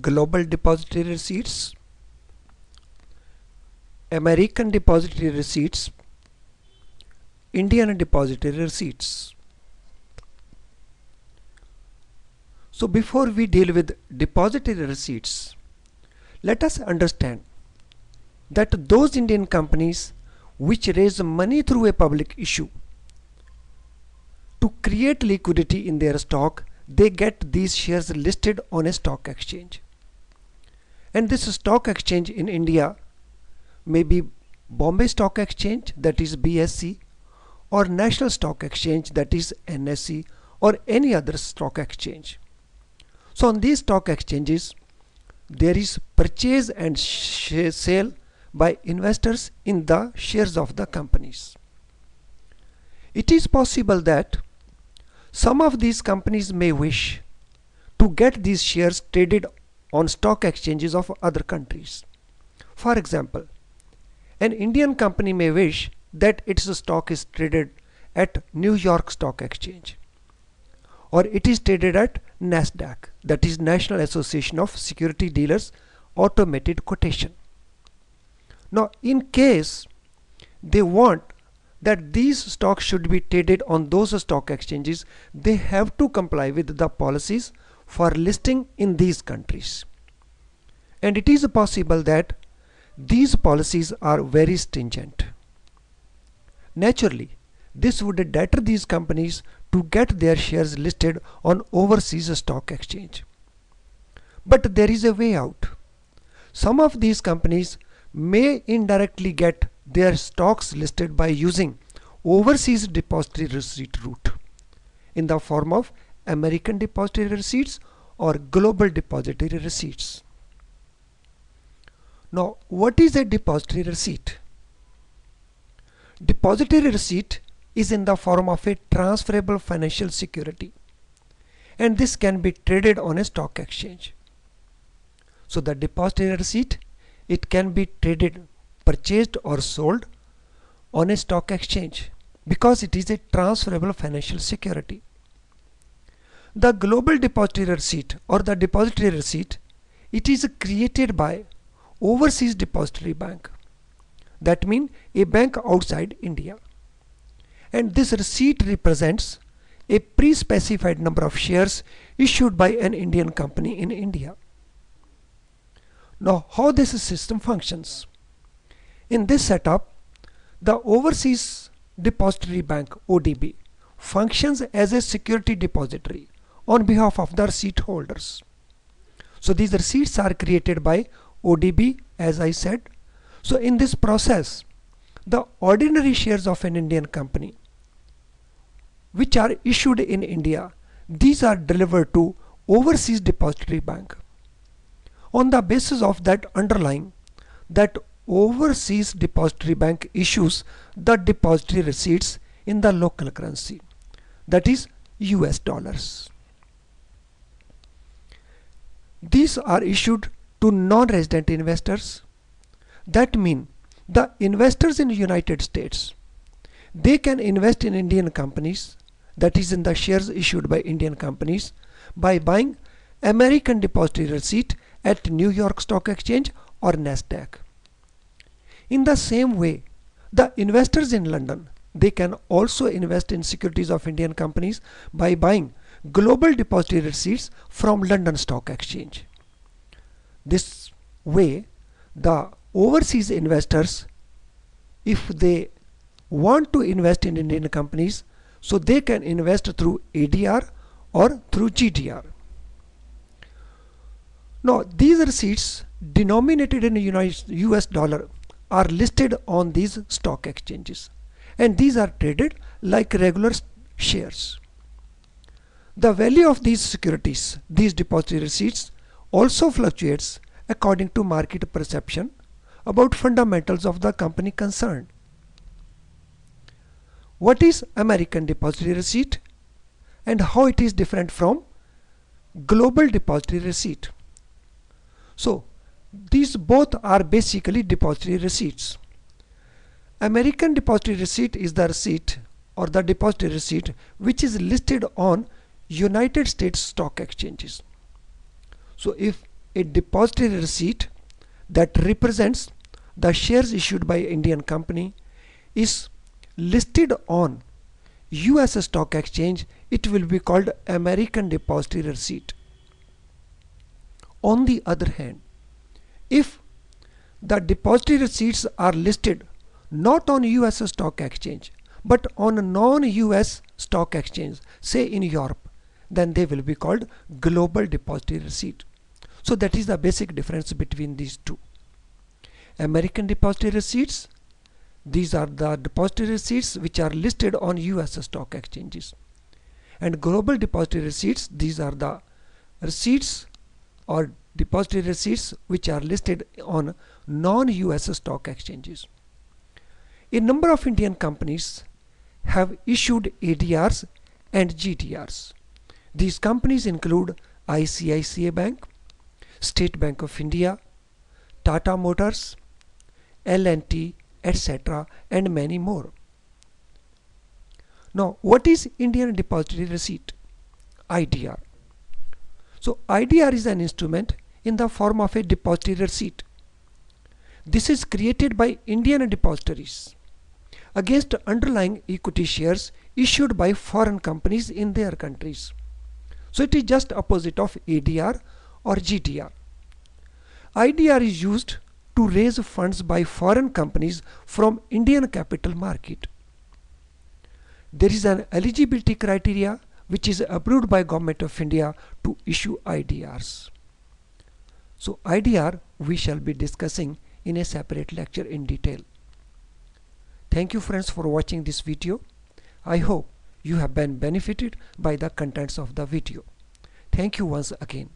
Global Depository Receipts, American Depository Receipts, Indian Depository Receipts. So before we deal with depository receipts, let us understand that those Indian companies which raise money through a public issue to create liquidity in their stock, they get these shares listed on a stock exchange. And this stock exchange in India may be Bombay Stock Exchange, that is BSE, or National Stock Exchange, that is NSE, or any other stock exchange. So on these stock exchanges, there is purchase and sale by investors in the shares of the companies. It is possible that some of these companies may wish to get these shares traded on stock exchanges of other countries. For example, an Indian company may wish that its stock is traded at New York Stock Exchange, or it is traded at NASDAQ, that is National Association of Security Dealers Automated Quotation. Now in case they want that these stocks should be traded on those stock exchanges, they have to comply with the policies for listing in these countries. And it is possible that these policies are very stringent. Naturally, this would deter these companies to get their shares listed on overseas stock exchange. But there is a way out. Some of these companies may indirectly get their stocks listed by using overseas depository receipt route in the form of American depository receipts or global depository receipts. Now, what is a depository receipt? Depository receipt is in the form of a transferable financial security, and this can be traded on a stock exchange. So the depository receipt, it can be traded, purchased or sold on a stock exchange because it is a transferable financial security. The global depository receipt or the depository receipt, it is created by overseas depository bank, that means a bank outside India, and this receipt represents a pre-specified number of shares issued by an Indian company in India. Now how this system functions? In this setup, the overseas depository bank ODB functions as a security depository on behalf of the receipt holders. So these receipts are created by ODB, as I said. So in this process, the ordinary shares of an Indian company which are issued in India, these are delivered to overseas depository bank. On the basis of that underlying, that overseas depository bank issues the depository receipts in the local currency, that is US dollars. These are issued to non-resident investors. That means the investors in the United States, they can invest in Indian companies, that is in the shares issued by Indian companies, by buying American depository receipt at New York Stock Exchange or NASDAQ. In the same way, the investors in London, they can also invest in securities of Indian companies by buying global depository receipts from London Stock Exchange. This way, the overseas investors, if they want to invest in Indian companies, so they can invest through ADR or through GDR. Now these receipts denominated in US dollar are listed on these stock exchanges, and these are traded like regular shares. The value of these securities, these depository receipts, also fluctuates according to market perception about fundamentals of the company concerned. What is American depository receipt and how it is different from global depository receipt? So these both are basically depository receipts. American depository receipt is the receipt or the depository receipt which is listed on United States stock exchanges. So if a depository receipt that represents the shares issued by Indian company is listed on US stock exchange, it will be called American depository receipt. On the other hand, if the depository receipts are listed not on US stock exchange but on a non-US stock exchange, say in Europe, then they will be called global depository receipt. So that is the basic difference between these two. American depository receipts, these are the depository receipts which are listed on US stock exchanges. And global depository receipts, these are the receipts or depository receipts which are listed on non-US stock exchanges. A number of Indian companies have issued ADRs and GDRs. These companies include ICICI Bank, State Bank of India, Tata Motors, L&T, etc. and many more. Now, what is Indian Depository Receipt? IDR. So, IDR is an instrument in the form of a depository receipt. This is created by Indian depositories against underlying equity shares issued by foreign companies in their countries. So, it is just opposite of ADR or GDR. IDR is used to raise funds by foreign companies from Indian capital market. There is an eligibility criteria which is approved by Government of India to issue IDRs. So IDR we shall be discussing in a separate lecture in detail. Thank you friends for watching this video. I hope you have been benefited by the contents of the video. Thank you once again.